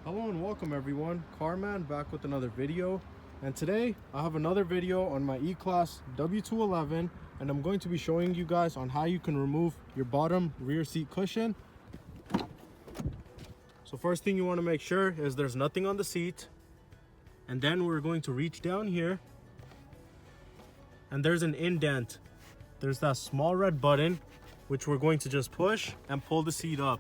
Hello and welcome everyone, CarMAN back with another video. And today I have another video on my E-Class W211, and I'm going to be showing you guys on how you can remove your bottom rear seat cushion. So first thing you want to make sure is there's nothing on the seat, and then we're going to reach down here and there's an indent. There's that small red button which we're going to just push and pull the seat up.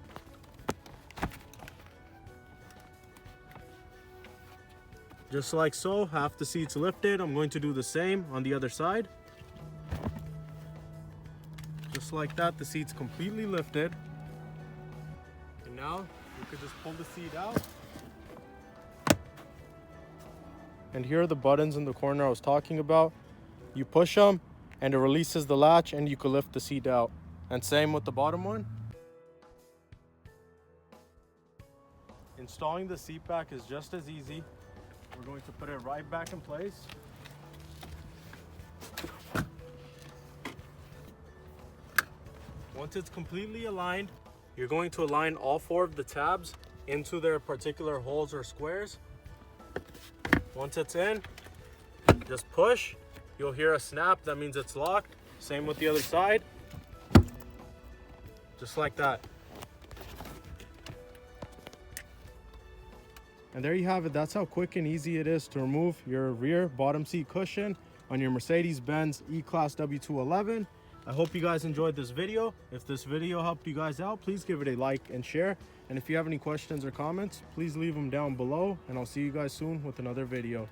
Just like so, half the seat's lifted. I'm going to do the same on the other side. Just like that, the seat's completely lifted. And now you could just pull the seat out. And here are the buttons in the corner I was talking about. You push them and it releases the latch and you can lift the seat out. And same with the bottom one. Installing the seat back is just as easy. We're going to put it right back in place. Once it's completely aligned, you're going to align all four of the tabs into their particular holes or squares. Once it's in, just push. You'll hear a snap, that means it's locked. Same with the other side. Just like that. And there you have it. That's how quick and easy it is to remove your rear bottom seat cushion on your Mercedes-Benz E-Class W211. I hope you guys enjoyed this video. If this video helped you guys out, please give it a like and share. And if you have any questions or comments, please leave them down below. And I'll see you guys soon with another video.